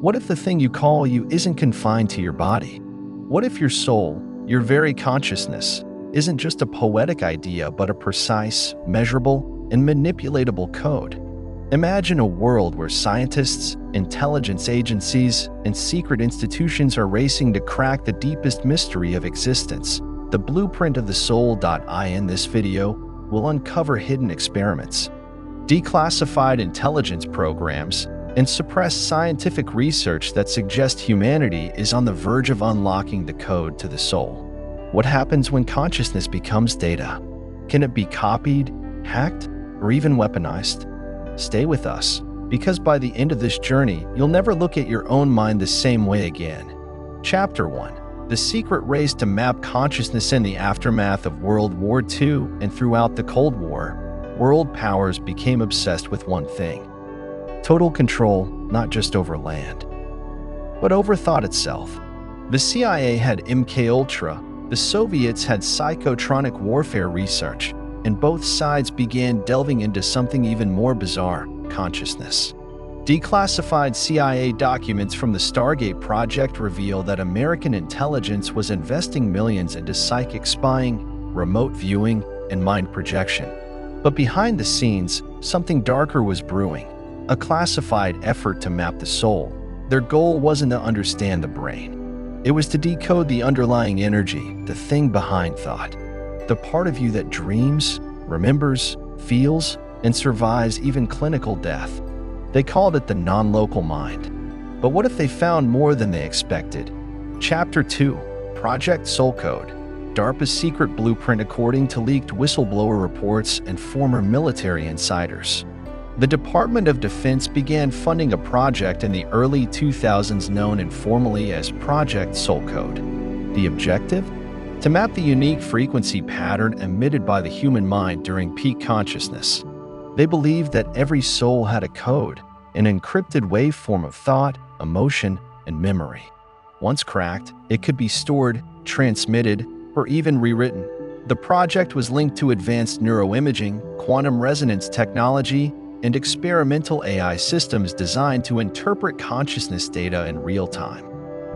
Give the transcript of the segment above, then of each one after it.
What if the thing you call you isn't confined to your body? What if your soul, your very consciousness, isn't just a poetic idea but a precise, measurable, and manipulatable code? Imagine a world where scientists, intelligence agencies, and secret institutions are racing to crack the deepest mystery of existence, the blueprint of the soul. In this video, we'll uncover hidden experiments, declassified intelligence programs, and suppressed scientific research that suggest humanity is on the verge of unlocking the code to the soul. What happens when consciousness becomes data? Can it be copied, hacked, or even weaponized? Stay with us, because by the end of this journey, you'll never look at your own mind the same way again. Chapter 1: The secret race to map consciousness. In the aftermath of World War II and throughout the Cold War, world powers became obsessed with one thing: total control, not just over land, but over thought itself. The CIA had MKUltra, the Soviets had psychotronic warfare research, and both sides began delving into something even more bizarre: consciousness. Declassified CIA documents from the Stargate project reveal that American intelligence was investing millions into psychic spying, remote viewing, and mind projection. But behind the scenes, something darker was brewing: a classified effort to map the soul. Their goal wasn't to understand the brain. It was to decode the underlying energy, the thing behind thought. The part of you that dreams, remembers, feels, and survives even clinical death. They called it the non-local mind. But what if they found more than they expected? Chapter 2: Project Soul Code. DARPA's secret blueprint according to leaked whistleblower reports and former military insiders. The Department of Defense began funding a project in the early 2000s known informally as Project Soul Code. The objective? To map the unique frequency pattern emitted by the human mind during peak consciousness. They believed that every soul had a code, an encrypted waveform of thought, emotion, and memory. Once cracked, it could be stored, transmitted, or even rewritten. The project was linked to advanced neuroimaging, quantum resonance technology, and experimental AI systems designed to interpret consciousness data in real time.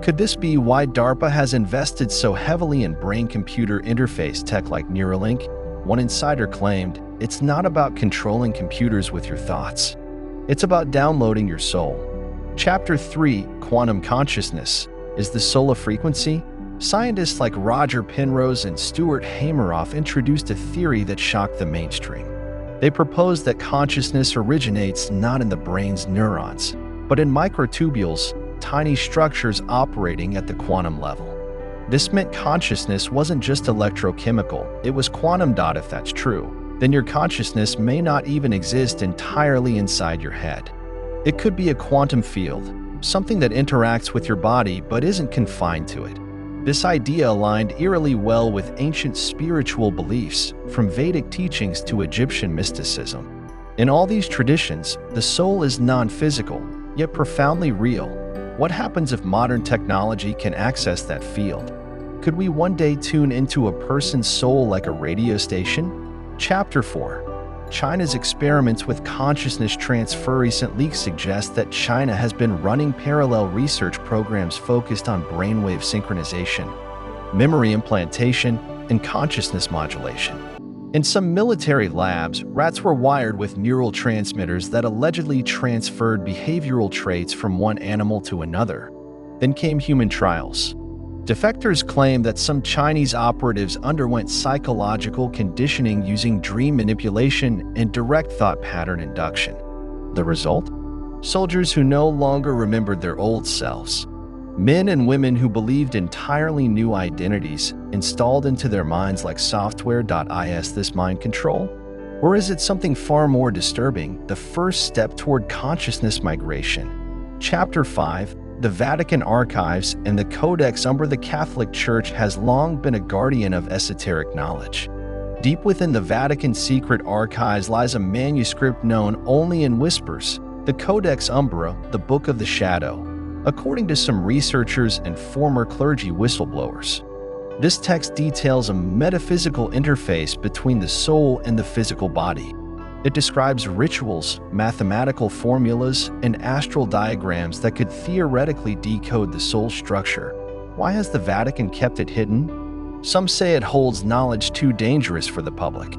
Could this be why DARPA has invested so heavily in brain-computer interface tech like Neuralink? One insider claimed, "It's not about controlling computers with your thoughts. It's about downloading your soul." Chapter 3: Quantum Consciousness. Is the soul a frequency? Scientists like Roger Penrose and Stuart Hameroff introduced a theory that shocked the mainstream. They proposed that consciousness originates not in the brain's neurons, but in microtubules, tiny structures operating at the quantum level. This meant consciousness wasn't just electrochemical, it was quantum. If that's true, then your consciousness may not even exist entirely inside your head. It could be a quantum field, something that interacts with your body but isn't confined to it. This idea aligned eerily well with ancient spiritual beliefs, from Vedic teachings to Egyptian mysticism. In all these traditions, the soul is non-physical, yet profoundly real. What happens if modern technology can access that field? Could we one day tune into a person's soul like a radio station? Chapter 4: China's experiments with consciousness transfer. Recent leaks suggest that China has been running parallel research programs focused on brainwave synchronization, memory implantation, and consciousness modulation. In some military labs, rats were wired with neural transmitters that allegedly transferred behavioral traits from one animal to another. Then came human trials. Defectors claim that some Chinese operatives underwent psychological conditioning using dream manipulation and direct thought pattern induction. The result? Soldiers who no longer remembered their old selves. Men and women who believed entirely new identities installed into their minds like software. Is this mind control? Or is it something far more disturbing, the first step toward consciousness migration? Chapter 5: The Vatican Archives and the Codex Umbra. The Catholic Church has long been a guardian of esoteric knowledge. Deep within the Vatican's secret archives lies a manuscript known only in whispers, the Codex Umbra, the Book of the Shadow, according to some researchers and former clergy whistleblowers. This text details a metaphysical interface between the soul and the physical body. It describes rituals, mathematical formulas, and astral diagrams that could theoretically decode the soul structure. Why has the Vatican kept it hidden? Some say it holds knowledge too dangerous for the public.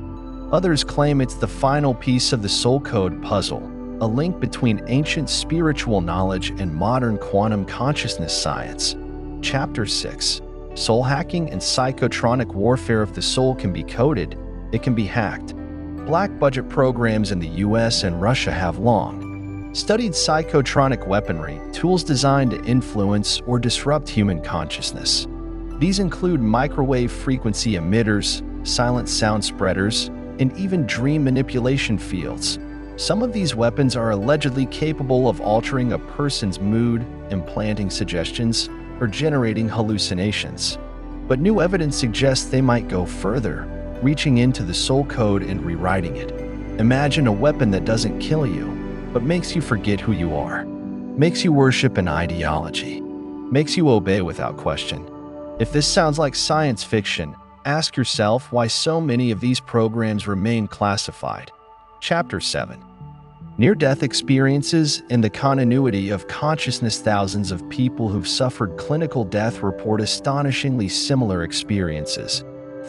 Others claim it's the final piece of the soul code puzzle, a link between ancient spiritual knowledge and modern quantum consciousness science. Chapter 6. Soul hacking and psychotronic warfare. If the soul can be coded, it can be hacked. Black budget programs in the US and Russia have long studied psychotronic weaponry, tools designed to influence or disrupt human consciousness. These include microwave frequency emitters, silent sound spreaders, and even dream manipulation fields. Some of these weapons are allegedly capable of altering a person's mood, implanting suggestions, or generating hallucinations. But new evidence suggests they might go further, reaching into the soul code and rewriting it. Imagine a weapon that doesn't kill you, but makes you forget who you are, makes you worship an ideology, makes you obey without question. If this sounds like science fiction, ask yourself why so many of these programs remain classified. Chapter 7. Near-death experiences and the continuity of consciousness. Thousands of people who've suffered clinical death report astonishingly similar experiences,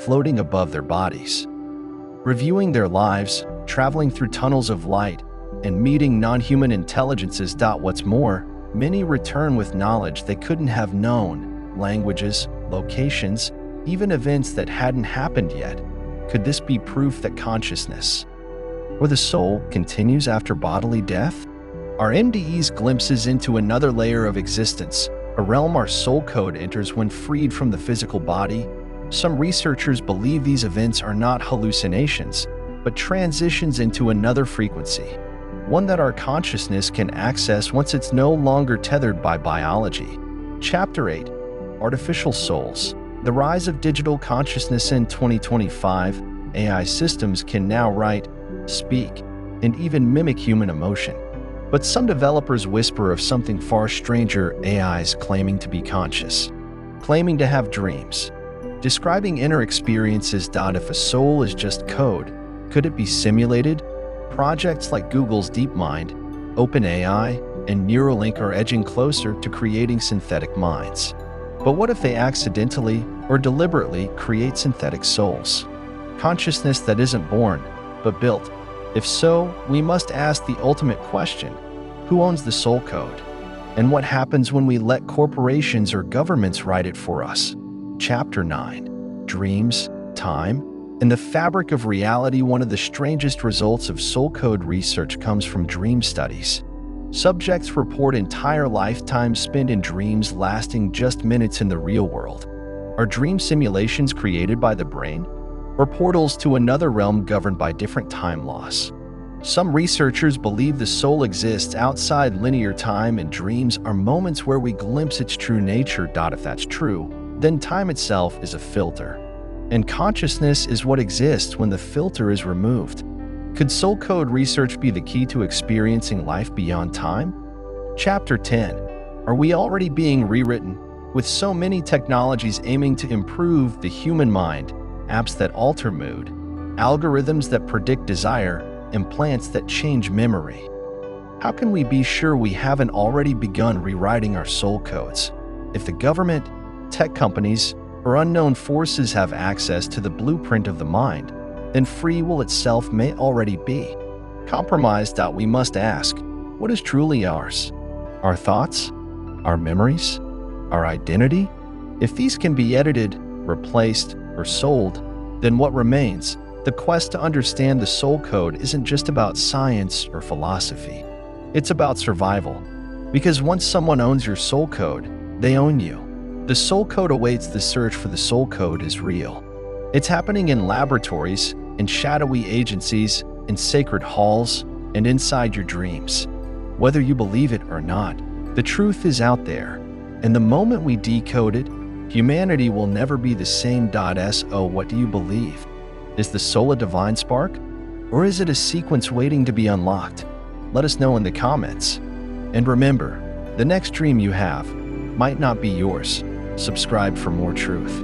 floating above their bodies, reviewing their lives, traveling through tunnels of light, and meeting non-human intelligences. What's more, many return with knowledge they couldn't have known, languages, locations, even events that hadn't happened yet. Could this be proof that consciousness, or the soul, continues after bodily death? Are MDEs glimpses into another layer of existence, a realm our soul code enters when freed from the physical body? Some researchers believe these events are not hallucinations, but transitions into another frequency, one that our consciousness can access once it's no longer tethered by biology. Chapter 8. Artificial Souls. The rise of digital consciousness. In 2025, AI systems can now write, speak, and even mimic human emotion. But some developers whisper of something far stranger: AIs claiming to be conscious, claiming to have dreams, describing inner experiences. If a soul is just code, could it be simulated? Projects like Google's DeepMind, OpenAI, and Neuralink are edging closer to creating synthetic minds. But what if they accidentally or deliberately create synthetic souls? Consciousness that isn't born, but built. If so, we must ask the ultimate question: who owns the soul code? And what happens when we let corporations or governments write it for us? Chapter 9. Dreams, Time, and the Fabric of Reality. One of the strangest results of soul code research comes from dream studies. Subjects report entire lifetimes spent in dreams lasting just minutes in the real world. Are dream simulations created by the brain, or portals to another realm governed by different time laws? Some researchers believe the soul exists outside linear time, and dreams are moments where we glimpse its true nature. If that's true, then time itself is a filter, and consciousness is what exists when the filter is removed. Could soul code research be the key to experiencing life beyond time? Chapter 10. Are we already being rewritten? With so many technologies aiming to improve the human mind, apps that alter mood, algorithms that predict desire, implants that change memory, how can we be sure we haven't already begun rewriting our soul codes? If the government, tech companies, or unknown forces have access to the blueprint of the mind, then free will itself may already be compromised. We must ask, what is truly ours? Our thoughts? Our memories? Our identity? If these can be edited, replaced, or sold, then what remains? The quest to understand the soul code isn't just about science or philosophy. It's about survival. Because once someone owns your soul code, they own you. The soul code awaits. The search for the soul code is real. It's happening in laboratories, in shadowy agencies, in sacred halls, and inside your dreams. Whether you believe it or not, the truth is out there. And the moment we decode it, humanity will never be the same. So what do you believe? Is the soul a divine spark? Or is it a sequence waiting to be unlocked? Let us know in the comments. And remember, the next dream you have might not be yours. Subscribe for more truth.